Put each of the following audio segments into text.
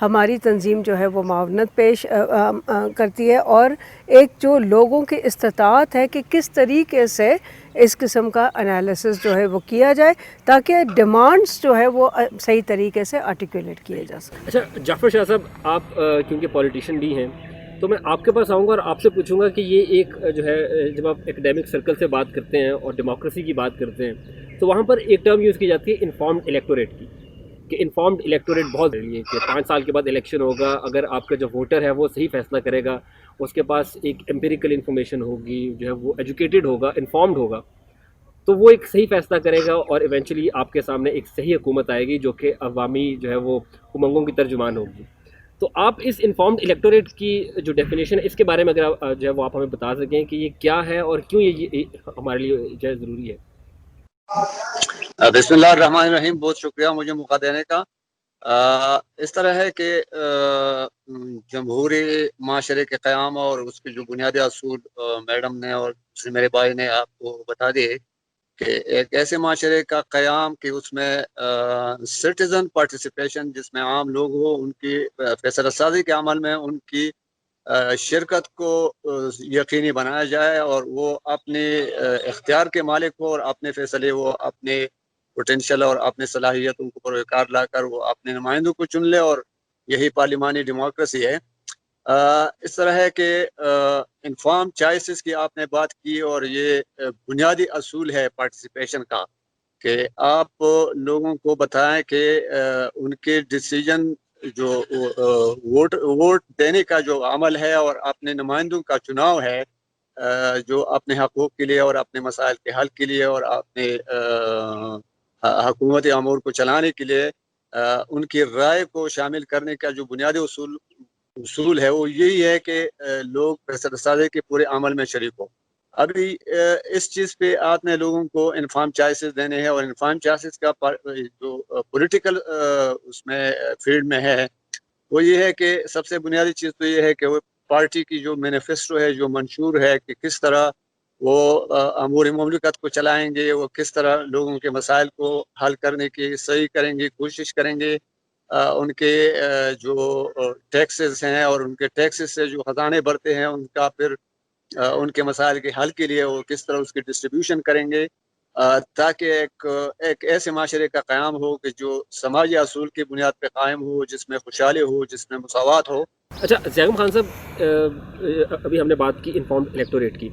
ہماری تنظیم جو ہے وہ معاونت پیش کرتی ہے، اور ایک جو لوگوں کی استطاعت ہے کہ کس طریقے سے اس قسم کا انالیسس جو ہے وہ کیا جائے تاکہ ڈیمانڈس جو ہے وہ صحیح طریقے سے آرٹیکولیٹ کیے جا سکیں۔ اچھا جعفر شاہ صاحب، آپ کیونکہ پولیٹیشین بھی ہیں تو میں آپ کے پاس آؤں گا اور آپ سے پوچھوں گا کہ یہ ایک جو ہے جب آپ ایکڈیمک سرکل سے بات کرتے ہیں اور ڈیموکریسی کی بات کرتے ہیں تو وہاں پر ایک ٹرم یوز کی جاتی ہے انفارمڈ الیکٹوریٹ کی، کہ انفارمڈ الیکٹوریٹ بہت ضروری ہے، کہ 5 سال کے بعد الیکشن ہوگا، اگر آپ کا جو ووٹر ہے وہ صحیح فیصلہ کرے گا، اس کے پاس ایک امپیریکل انفارمیشن ہوگی، جو ہے وہ ایجوکیٹڈ ہوگا، انفارمڈ ہوگا، تو وہ ایک صحیح فیصلہ کرے گا اور ایونچولی آپ کے سامنے ایک صحیح حکومت آئے گی جو کہ عوامی جو ہے وہ امنگوں کی ترجمان ہوگی۔ تو آپ اس انفارمڈ الیکٹوریٹ کی جو ڈیفینیشن ہے اس کے بارے میں اگر جو ہے وہ آپ ہمیں بتا سکیں کہ یہ کیا ہے اور کیوں یہ ہمارے لیے جو ہے ضروری ہے۔ بسم اللہ الرحمن الرحیم، بہت شکریہ مجھے موقع دینے کا۔ اس طرح ہے کہ جمہوری معاشرے کے قیام اور اس کے جو بنیادی اصول میڈم نے اور میرے بھائی نے آپ کو بتا دیے کہ ایک ایسے معاشرے کا قیام کہ اس میں سٹیزن پارٹیسپیشن، جس میں عام لوگ ہو، ان کی فیصلہ سازی کے عمل میں ان کی شرکت کو یقینی بنایا جائے اور وہ اپنے اختیار کے مالک ہو اور اپنے فیصلے وہ اپنے پوٹینشیل اور اپنے صلاحیتوں کو پروکار لا کر وہ اپنے نمائندوں کو چن لے، اور یہی پارلیمانی ڈیموکریسی ہے۔ اس طرح ہے کہ انفارم چوائسز کی آپ نے بات کی، اور یہ بنیادی اصول ہے پارٹیسپیشن کا کہ آپ لوگوں کو بتائیں کہ ان کے ڈیسیجن جو ووٹ دینے کا جو عمل ہے اور اپنے نمائندوں کا چناؤ ہے، جو اپنے حقوق کے لیے اور اپنے مسائل کے حل کے لیے اور اپنے حکومت امور کو چلانے کے لیے ان کی رائے کو شامل کرنے کا جو بنیادی اصول ہے وہ یہی ہے کہ لوگ فیصلہ سازی کے پورے عمل میں شریک ہو۔ ابھی اس چیز پہ آپ نے لوگوں کو انفارم چوائسز دینے ہیں، اور انفارم چوائسز کا جو پولیٹیکل اس میں فیلڈ میں ہے وہ یہ ہے کہ سب سے بنیادی چیز تو یہ ہے کہ وہ پارٹی کی جو مینیفیسٹو ہے، جو منشور ہے کہ کس طرح وہ امور مملکت کو چلائیں گے، وہ کس طرح لوگوں کے مسائل کو حل کرنے کی صحیح کریں گے، کوشش کریں گے، ان کے جو ٹیکسز ہیں اور ان کے ٹیکسز سے جو خزانے بڑھتے ہیں ان کا پھر ان کے مسائل کے حل کے لیے وہ کس طرح اس کی ڈسٹریبیوشن کریں گے، تاکہ ایک ایسے معاشرے کا قیام ہو کہ جو سماجی اصول کی بنیاد پہ قائم ہو، جس میں خوشحالی ہو، جس میں مساوات ہو۔ اچھا زیغم خان صاحب، ابھی ہم نے بات کی انفارمڈ الیکٹوریٹ کی،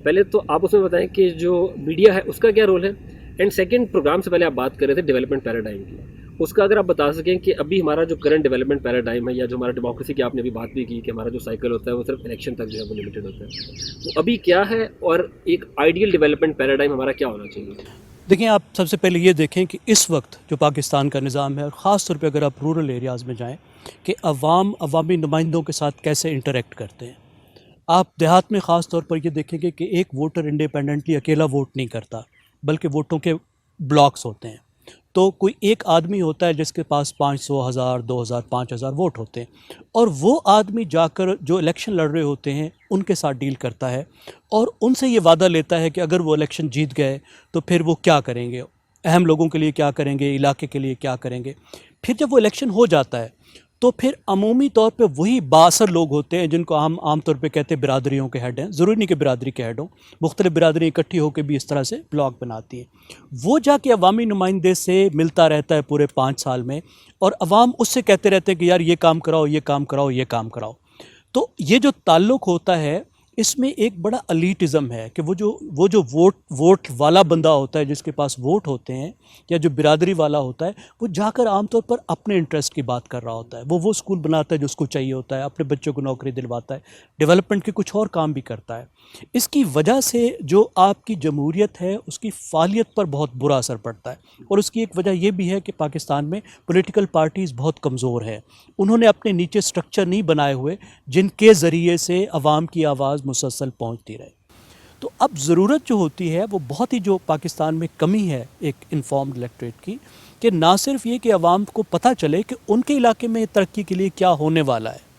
پہلے تو آپ اس میں بتائیں کہ جو میڈیا ہے اس کا کیا رول ہے، اینڈ سیکنڈ پروگرام سے پہلے آپ بات کر رہے تھے ڈیولپمنٹ پیراڈائم کی، اس کا اگر آپ بتا سکیں کہ ابھی ہمارا جو کرنٹ ڈیولپمنٹ پیراڈائم ہے یا جو ہمارا ڈیموکریسی کی آپ نے ابھی بات بھی کی کہ ہمارا جو سائیکل ہوتا ہے وہ صرف الیکشن تک جو ہے وہ لمیٹڈ ہوتا ہے، تو ابھی کیا ہے اور ایک آئیڈیل ڈیولپمنٹ پیراڈائم ہمارا کیا ہونا چاہیے؟ دیکھیں، آپ سب سے پہلے یہ دیکھیں کہ اس وقت جو پاکستان کا نظام ہے، اور خاص طور پہ اگر آپ رورل ایریاز میں جائیں کہ عوامی نمائندوں کے ساتھ کیسے انٹریکٹ کرتے ہیں۔ آپ دیہات میں خاص طور پر یہ دیکھیں گے کہ ایک ووٹر انڈیپینڈنٹلی اکیلا ووٹ نہیں کرتا، بلکہ ووٹوں کے بلاکس ہوتے ہیں، تو کوئی ایک آدمی ہوتا ہے جس کے پاس 500، 1000، 2000، 5000 ووٹ ہوتے ہیں، اور وہ آدمی جا کر جو الیکشن لڑ رہے ہوتے ہیں ان کے ساتھ ڈیل کرتا ہے اور ان سے یہ وعدہ لیتا ہے کہ اگر وہ الیکشن جیت گئے تو پھر وہ کیا کریں گے، اہم لوگوں کے لیے کیا کریں گے، علاقے کے لیے کیا کریں گے۔ پھر جب وہ الیکشن ہو جاتا ہے تو پھر عمومی طور پہ وہی بااثر لوگ ہوتے ہیں جن کو ہم عام طور پہ کہتے ہیں برادریوں کے ہیڈ ہیں، ضروری نہیں کہ برادری کے ہیڈ ہوں، مختلف برادریاں اکٹھی ہو کے بھی اس طرح سے بلاک بناتی ہیں، وہ جا کے عوامی نمائندے سے ملتا رہتا ہے پورے 5 سال میں، اور عوام اس سے کہتے رہتے ہیں کہ یار یہ کام کراؤ، یہ کام کراؤ، یہ کام کراؤ۔ تو یہ جو تعلق ہوتا ہے اس میں ایک بڑا الیٹزم ہے کہ وہ جو ووٹ والا بندہ ہوتا ہے، جس کے پاس ووٹ ہوتے ہیں یا جو برادری والا ہوتا ہے، وہ جا کر عام طور پر اپنے انٹرسٹ کی بات کر رہا ہوتا ہے، وہ اسکول بناتا ہے جو اس کو چاہیے ہوتا ہے، اپنے بچوں کو نوکری دلواتا ہے، ڈیولپمنٹ کے کچھ اور کام بھی کرتا ہے۔ اس کی وجہ سے جو آپ کی جمہوریت ہے اس کی فعالیت پر بہت برا اثر پڑتا ہے، اور اس کی ایک وجہ یہ بھی ہے کہ پاکستان میں پولیٹیکل پارٹیز بہت کمزور ہیں، انہوں نے اپنے نیچے سٹرکچر نہیں بنائے ہوئے جن کے ذریعے سے عوام کی آواز مسلسل پہنچتی رہے۔ تو اب ضرورت جو ہوتی ہے وہ بہت ہی جو پاکستان میں کمی ہے ایک انفارمڈ الیکٹوریٹ کی، کہ نہ صرف یہ کہ عوام کو پتہ چلے کہ ان کے علاقے میں ترقی کے لیے کیا ہونے والا ہے،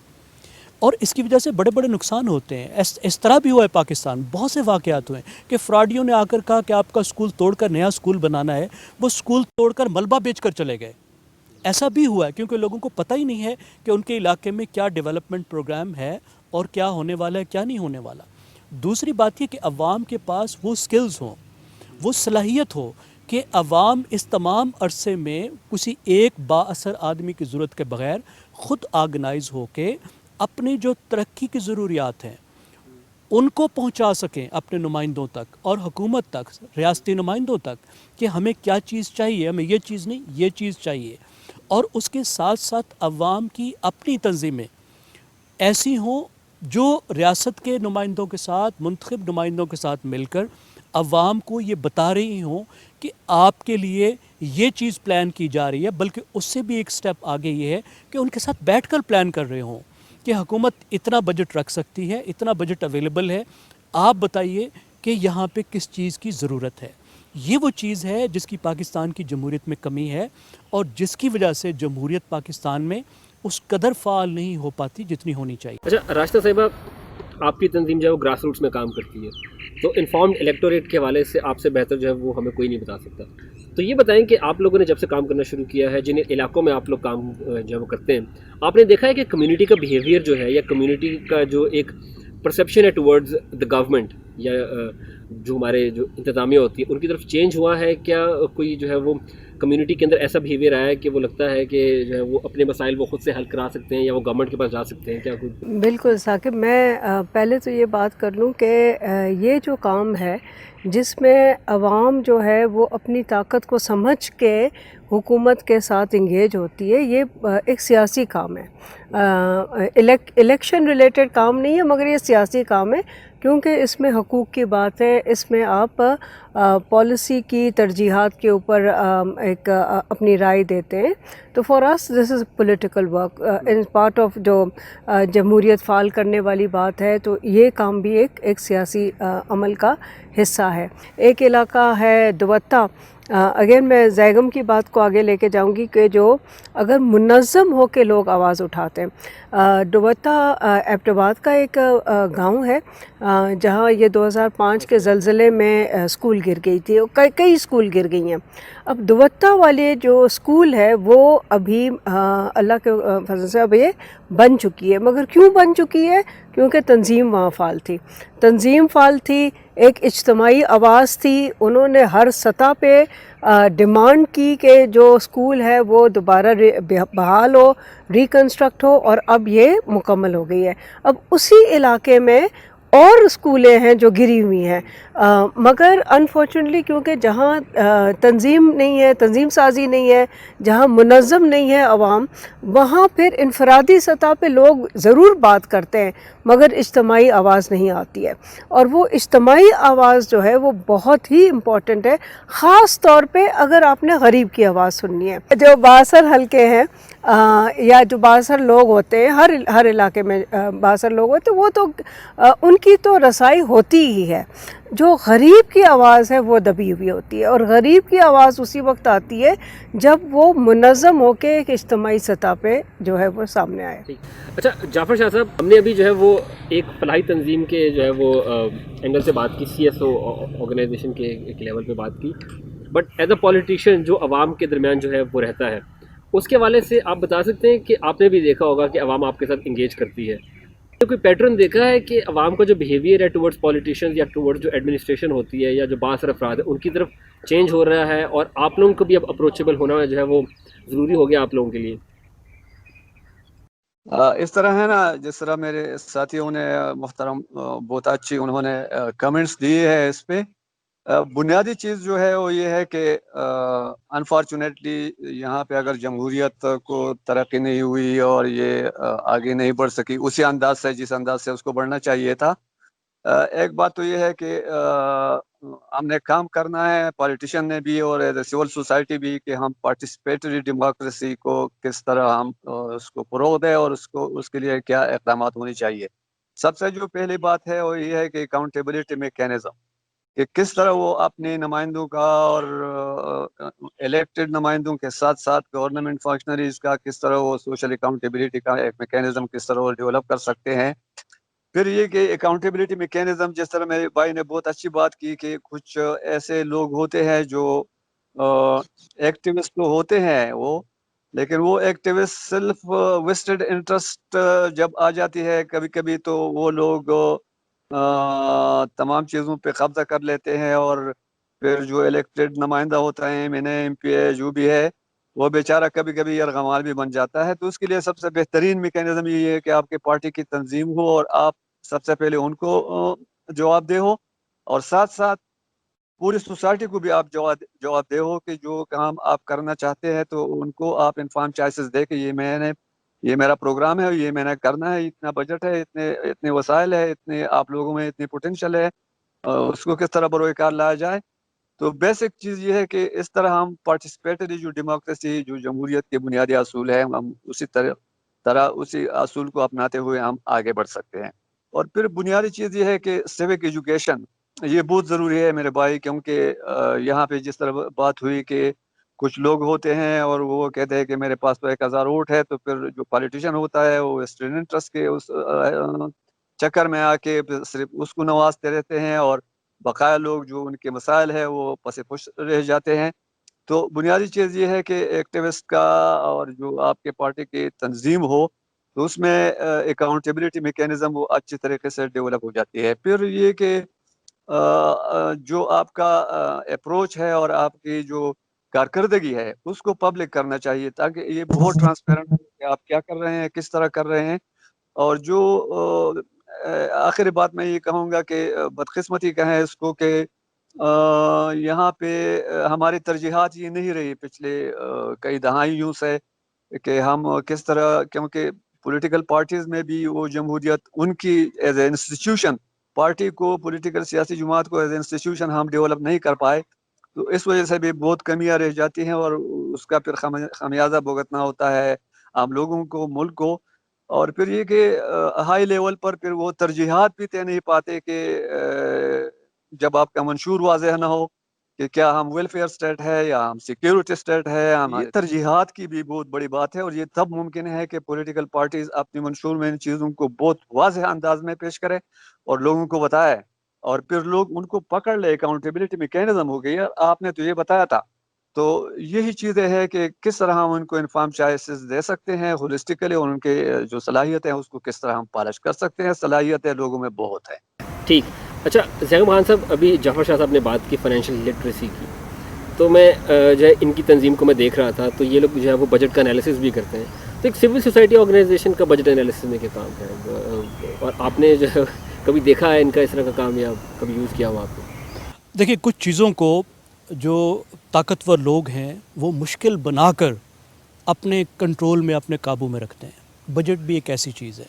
اور اس کی وجہ سے بڑے بڑے نقصان ہوتے ہیں۔ اس طرح بھی ہوا ہے پاکستان، بہت سے واقعات ہوئے ہیں کہ فراڈیوں نے آ کر کہا کہ آپ کا اسکول توڑ کر نیا اسکول بنانا ہے، وہ اسکول توڑ کر ملبہ بیچ کر چلے گئے، ایسا بھی ہوا ہے کیونکہ لوگوں کو پتہ ہی نہیں ہے کہ ان کے علاقے میں کیا ڈیولپمنٹ پروگرام ہے اور کیا ہونے والا ہے کیا نہیں ہونے والا. دوسری بات یہ کہ عوام کے پاس وہ سکلز ہوں, وہ صلاحیت ہو کہ عوام اس تمام عرصے میں کسی ایک با اثر آدمی کی ضرورت کے بغیر خود آرگنائز ہو کے اپنی جو ترقی کی ضروریات ہیں ان کو پہنچا سکیں اپنے نمائندوں تک اور حکومت تک, ریاستی نمائندوں تک, کہ ہمیں کیا چیز چاہیے, ہمیں یہ چیز نہیں یہ چیز چاہیے. اور اس کے ساتھ ساتھ عوام کی اپنی تنظیمیں ایسی ہوں جو ریاست کے نمائندوں کے ساتھ, منتخب نمائندوں کے ساتھ مل کر عوام کو یہ بتا رہی ہوں کہ آپ کے لیے یہ چیز پلان کی جا رہی ہے, بلکہ اس سے بھی ایک سٹیپ آگے یہ ہے کہ ان کے ساتھ بیٹھ کر پلان کر رہے ہوں کہ حکومت اتنا بجٹ رکھ سکتی ہے, اتنا بجٹ اویلیبل ہے, آپ بتائیے کہ یہاں پہ کس چیز کی ضرورت ہے. یہ وہ چیز ہے جس کی پاکستان کی جمہوریت میں کمی ہے اور جس کی وجہ سے جمہوریت پاکستان میں اس قدر فعال نہیں ہو پاتی جتنی ہونی چاہیے. اچھا راشدہ صاحبہ, آپ کی تنظیم جو ہے وہ گراس روٹس میں کام کرتی ہے, تو انفارمڈ الیکٹوریٹ کے حوالے سے آپ سے بہتر جو ہے وہ ہمیں کوئی نہیں بتا سکتا. تو یہ بتائیں کہ آپ لوگوں نے جب سے کام کرنا شروع کیا ہے, جن علاقوں میں آپ لوگ کام جو ہے وہ کرتے ہیں, آپ نے دیکھا ہے کہ کمیونٹی کا بیہیویئر جو ہے یا کمیونٹی کا جو ایک پرسیپشن ہے ٹورڈز دا گورنمنٹ یا جو ہمارے جو انتظامیہ ہوتی ہے ان کی طرف چینج ہوا ہے کیا؟ کوئی جو ہے وہ کمیونٹی کے اندر ایسا بیہیویئر آیا ہے کہ وہ لگتا ہے کہ جو ہے وہ اپنے مسائل وہ خود سے حل کرا سکتے ہیں یا وہ گورنمنٹ کے پاس جا سکتے ہیں, کیا کوئی؟ بالکل ثاقب, میں پہلے تو یہ بات کر لوں کہ یہ جو کام ہے جس میں عوام جو ہے وہ اپنی طاقت کو سمجھ کے حکومت کے ساتھ انگیج ہوتی ہے, یہ ایک سیاسی کام ہے, الیکشن ریلیٹڈ کام نہیں ہے, مگر یہ سیاسی کام ہے کیونکہ اس میں حقوق کی بات ہے, اس میں آپ پالیسی کی ترجیحات کے اوپر ایک اپنی رائے دیتے ہیں. تو for us this is political work in part of جو جمہوریت فعال کرنے والی بات ہے, تو یہ کام بھی ایک سیاسی عمل کا حصہ ہے. ایک علاقہ ہے دوتہ, اگین میں زیگم کی بات کو آگے لے کے جاؤں گی کہ جو اگر منظم ہو کے لوگ آواز اٹھاتے ہیں. دوتہ ایبٹ آباد کا ایک گاؤں ہے جہاں یہ 2005 کے زلزلے میں اسکول گر گئی تھی, کئی اسکول گر گئی ہیں. اب دوتہ والے جو اسکول ہے وہ ابھی اللہ کے فضل سے اب یہ بن چکی ہے, مگر کیوں بن چکی ہے؟ کیونکہ تنظیم وہاں فعال تھی, تنظیم فعال تھی, ایک اجتماعی آواز تھی, انہوں نے ہر سطح پہ ڈیمانڈ کی کہ جو اسکول ہے وہ دوبارہ بحال ہو, ریکنسٹرکٹ ہو, اور اب یہ مکمل ہو گئی ہے. اب اسی علاقے میں اور اسکولیں ہیں جو گری ہوئی ہیں, مگر انفارچونیٹلی کیونکہ جہاں تنظیم نہیں ہے, تنظیم سازی نہیں ہے, جہاں منظم نہیں ہے عوام, وہاں پھر انفرادی سطح پہ لوگ ضرور بات کرتے ہیں مگر اجتماعی آواز نہیں آتی ہے. اور وہ اجتماعی آواز جو ہے وہ بہت ہی امپورٹنٹ ہے, خاص طور پہ اگر آپ نے غریب کی آواز سننی ہے. جو بااثر حلقے ہیں یا جو بااثر لوگ ہوتے ہیں, ہر علاقے میں بااثر لوگ ہوتے ہیں, وہ تو ان کی تو رسائی ہوتی ہی ہے. جو غریب کی آواز ہے وہ دبی ہوئی ہوتی ہے, اور غریب کی آواز اسی وقت آتی ہے جب وہ منظم ہو کے ایک اجتماعی سطح پہ جو ہے وہ سامنے آئے. اچھا جعفر شاہ صاحب, ہم نے ابھی جو ہے وہ ایک فلاحی تنظیم کے جو ہے وہ اینگل سے بات کی, سی ایس او آرگنائزیشن کے ایک لیول پہ بات کی, بٹ ایز اے پولیٹیشین جو عوام کے درمیان جو ہے وہ رہتا ہے, اس کے حوالے سے آپ بتا سکتے ہیں کہ آپ نے بھی دیکھا ہوگا کہ عوام آپ کے ساتھ انگیج کرتی ہے, کوئی پیٹرن دیکھا ہے کہ عوام کا جو بیہیویئر ہے ٹورڈز پولیٹیشینز یا ٹورڈز جو ایڈمنسٹریشن ہوتی ہے یا جو بااثر افراد ہے ان کی طرف چینج ہو رہا ہے, اور آپ لوگوں کو بھی اب اپروچیبل ہونا جو ہے وہ ضروری ہو گیا آپ لوگوں کے لیے؟ اس طرح ہے نا, جس طرح میرے ساتھیوں نے محترم بہت اچھی انہوں نے کمنٹس دیے ہیں اس پہ. بنیادی چیز جو ہے وہ یہ ہے کہ انفارچونیٹلی یہاں پہ اگر جمہوریت کو ترقی نہیں ہوئی اور یہ آگے نہیں بڑھ سکی اسی انداز سے جس انداز سے اس کو بڑھنا چاہیے تھا. ایک بات تو یہ ہے کہ ہم نے کام کرنا ہے, پولیٹیشین نے بھی اور سول سوسائٹی بھی, کہ ہم پارٹیسپیٹری ڈیموکریسی کو کس طرح ہم اس کو فروغ دیں اور اس کے لیے کیا اقدامات ہونی چاہیے. سب سے جو پہلی بات ہے وہ یہ ہے کہ اکاؤنٹیبلٹی میکینزم, کہ کس طرح وہ اپنے نمائندوں کا اور الیکٹڈ نمائندوں کے ساتھ ساتھ گورنمنٹ فنکشنریز کا کس طرح وہ سوشل اکاؤنٹیبلٹی کا ایک میکینزم کس طرح وہ ڈیولپ کر سکتے ہیں. پھر یہ کہ اکاؤنٹیبلٹی میکینزم, جس طرح میرے بھائی نے بہت اچھی بات کی کہ کچھ ایسے لوگ ہوتے ہیں جو ایکٹیوسٹ ہوتے ہیں, وہ لیکن وہ ایکٹیوسٹ سیلف ویسٹڈ انٹرسٹ جب آ جاتی ہے کبھی کبھی تو وہ لوگ تمام چیزوں پہ قبضہ کر لیتے ہیں، اور پھر جو الیکٹڈ نمائندہ ہوتا ہے ایم پی ہے جو بھی ہے وہ بیچارہ کبھی کبھی یرغمال بھی بن جاتا ہے. تو اس کے لیے سب سے بہترین میکینزم یہ ہے کہ آپ کے پارٹی کی تنظیم ہو اور آپ سب سے پہلے ان کو جواب دہ ہو، اور ساتھ ساتھ پوری سوسائٹی کو بھی آپ جواب دہ ہو کہ جو کام آپ کرنا چاہتے ہیں تو ان کو آپ انفارم چوائسز دے کہ یہ میرا پروگرام ہے، یہ میں نے کرنا ہے، اتنا بجٹ ہے، اتنے وسائل ہے، اتنے آپ لوگوں میں اتنی پوٹینشیل ہے، اس کو کس طرح بروئے کار لایا جائے. تو بیسک چیز یہ ہے کہ اس طرح ہم پارٹیسپیٹری جو ڈیموکریسی جو جمہوریت کے بنیادی اصول ہیں ہم اسی اصول کو اپناتے ہوئے ہم آگے بڑھ سکتے ہیں. اور پھر بنیادی چیز یہ ہے کہ سیوک ایجوکیشن یہ بہت ضروری ہے میرے بھائی، کیونکہ یہاں پہ جس طرح بات ہوئی کہ کچھ لوگ ہوتے ہیں اور وہ کہتے ہیں کہ میرے پاس تو 1000 ووٹ ہے، تو پھر جو پالیٹیشین ہوتا ہے وہ ویسٹرن انٹرسٹ کے اس چکر میں آ کے صرف اس کو نوازتے رہتے ہیں، اور بقایا لوگ جو ان کے مسائل ہے وہ پس پش رہ جاتے ہیں. تو بنیادی چیز یہ ہے کہ ایکٹیوسٹ کا اور جو آپ کے پارٹی کی تنظیم ہو تو اس میں اکاؤنٹیبلٹی میکینزم وہ اچھی طریقے سے ڈیولپ ہو جاتی ہے. پھر یہ کہ جو آپ کا اپروچ ہے اور آپ کی جو کارکردگی ہے اس کو پبلک کرنا چاہیے، تاکہ یہ بہت ٹرانسپیرنٹ ہو کہ آپ کیا کر رہے ہیں، کس طرح کر رہے ہیں. اور جو آخری بات میں یہ کہوں گا کہ بدقسمتی کہیں اس کو کہ یہاں پہ ہماری ترجیحات یہ نہیں رہی پچھلے کئی دہائیوں سے کہ ہم کس طرح، کیونکہ پولیٹیکل پارٹیز میں بھی وہ جمہوریت ان کی ایز اے انسٹیٹیوشن پارٹی کو، پولیٹیکل سیاسی جماعت کو ایز اے انسٹیٹیوشن ہم ڈیولپ نہیں کر پائے. تو اس وجہ سے بھی بہت کمیاں رہ جاتی ہیں اور اس کا پھر خمیازہ بھگتنا ہوتا ہے عام لوگوں کو، ملک کو. اور پھر یہ کہ ہائی لیول پر پھر وہ ترجیحات بھی طے نہیں پاتے کہ جب آپ کا منشور واضح نہ ہو کہ کیا ہم ویلفیئر اسٹیٹ ہے یا ہم سیکیورٹی اسٹیٹ ہے. یہ ترجیحات کی بھی بہت بڑی بات ہے، اور یہ تب ممکن ہے کہ پولیٹیکل پارٹیز اپنی منشور میں ان چیزوں کو بہت واضح انداز میں پیش کرے اور لوگوں کو بتائے، اور پھر لوگ ان کو پکڑ لے. اکاؤنٹیبلٹی میکینزم ہو گئی ہے، آپ نے تو یہ بتایا تھا. تو یہی چیزیں ہیں کہ کس طرح ہم ان کو انفارم چوائسز دے سکتے ہیں ہولسٹیکلی، اور ان کے جو صلاحیتیں ہیں اس کو کس طرح ہم پالش کر سکتے ہیں. صلاحیتیں لوگوں میں بہت ہیں. ٹھیک. اچھا زیغم خان صاحب، ابھی جعفر شاہ صاحب نے بات کی فائنینشیل لٹریسی کی، تو میں جو ہے ان کی تنظیم کو میں دیکھ رہا تھا تو یہ لوگ جو ہے وہ بجٹ کا انالیسس بھی کرتے ہیں. تو ایک سول سوسائٹی آرگنائزیشن کا بجٹ انالیسس میں کیا کام ہے، اور آپ نے جو ہے کبھی دیکھا ہے ان کا اس طرح کا کام یا کبھی یوز کیا ہوا آپ نے؟ دیکھیے، کچھ چیزوں کو جو طاقتور لوگ ہیں وہ مشکل بنا کر اپنے کنٹرول میں، اپنے قابو میں رکھتے ہیں. بجٹ بھی ایک ایسی چیز ہے،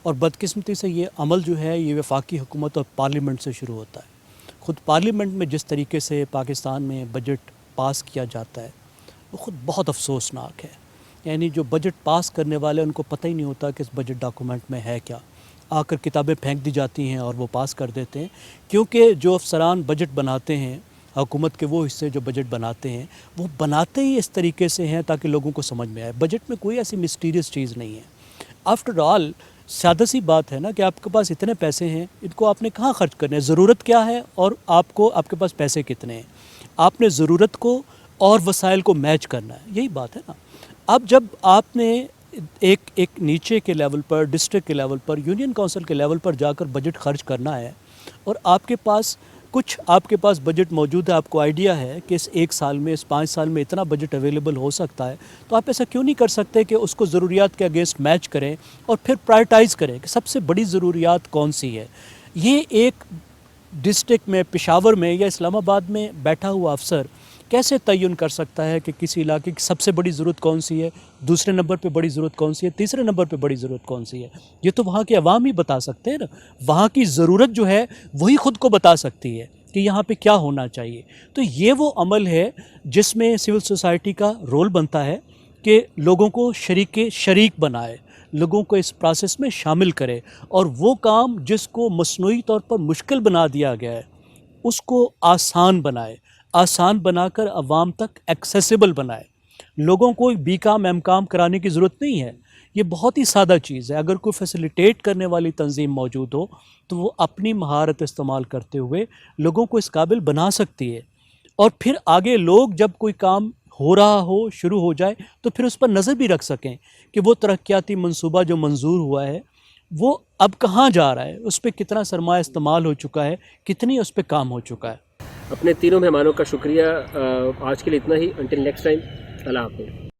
اور بدقسمتی سے یہ عمل جو ہے یہ وفاقی حکومت اور پارلیمنٹ سے شروع ہوتا ہے. خود پارلیمنٹ میں جس طریقے سے پاکستان میں بجٹ پاس کیا جاتا ہے وہ خود بہت افسوسناک ہے. یعنی جو بجٹ پاس کرنے والے ان کو پتہ ہی نہیں ہوتا کہ اس بجٹ ڈاکومنٹ میں ہے کیا. آ کر کتابیں پھینک دی جاتی ہیں اور وہ پاس کر دیتے ہیں، کیونکہ جو افسران بجٹ بناتے ہیں، حکومت کے وہ حصے جو بجٹ بناتے ہیں وہ بناتے ہی اس طریقے سے ہیں تاکہ لوگوں کو سمجھ میں آئے. بجٹ میں کوئی ایسی مسٹیریس چیز نہیں ہے. آفٹر آل سادہ سی بات ہے نا کہ آپ کے پاس اتنے پیسے ہیں، ان کو آپ نے کہاں خرچ کرنے ہیں، ضرورت کیا ہے اور آپ کے پاس پیسے کتنے ہیں. آپ نے ضرورت کو اور وسائل کو میچ کرنا ہے، یہی بات ہے نا. اب جب آپ نے ایک نیچے کے لیول پر، ڈسٹرکٹ کے لیول پر، یونین کونسل کے لیول پر جا کر بجٹ خرچ کرنا ہے، اور آپ کے پاس بجٹ موجود ہے، آپ کو آئیڈیا ہے کہ اس 1 سال میں، اس 5 سال میں اتنا بجٹ اویلیبل ہو سکتا ہے، تو آپ ایسا کیوں نہیں کر سکتے کہ اس کو ضروریات کے اگینسٹ میچ کریں اور پھر پرائرٹائز کریں کہ سب سے بڑی ضروریات کون سی ہے. یہ ایک ڈسٹرکٹ میں، پشاور میں یا اسلام آباد میں بیٹھا ہوا افسر کیسے تعین کر سکتا ہے کہ کسی علاقے کی سب سے بڑی ضرورت کون سی ہے، دوسرے نمبر پہ بڑی ضرورت کون سی ہے، تیسرے نمبر پہ بڑی ضرورت کون سی ہے؟ یہ تو وہاں کے عوام ہی بتا سکتے ہیں نا. وہاں کی ضرورت جو ہے وہی خود کو بتا سکتی ہے کہ یہاں پہ کیا ہونا چاہیے. تو یہ وہ عمل ہے جس میں سول سوسائٹی کا رول بنتا ہے کہ لوگوں کو شریک بنائے، لوگوں کو اس پروسیس میں شامل کرے، اور وہ کام جس کو مصنوعی طور پر مشکل بنا دیا گیا ہے اس کو آسان بنا کر عوام تک ایکسیسیبل بنائے. لوگوں کو بی کام ایم کام کرانے کی ضرورت نہیں ہے. یہ بہت ہی سادہ چیز ہے. اگر کوئی فیسیلیٹیٹ کرنے والی تنظیم موجود ہو تو وہ اپنی مہارت استعمال کرتے ہوئے لوگوں کو اس قابل بنا سکتی ہے، اور پھر آگے لوگ جب کوئی کام ہو رہا ہو، شروع ہو جائے، تو پھر اس پر نظر بھی رکھ سکیں کہ وہ ترقیاتی منصوبہ جو منظور ہوا ہے وہ اب کہاں جا رہا ہے، اس پہ کتنا سرمایہ استعمال ہو چکا ہے، کتنی اس پہ کام ہو چکا ہے۔ اپنے تینوں مہمانوں کا شکریہ، آج کے لیے اتنا ہی، انٹل نیکسٹ ٹائم، اللہ حافظ۔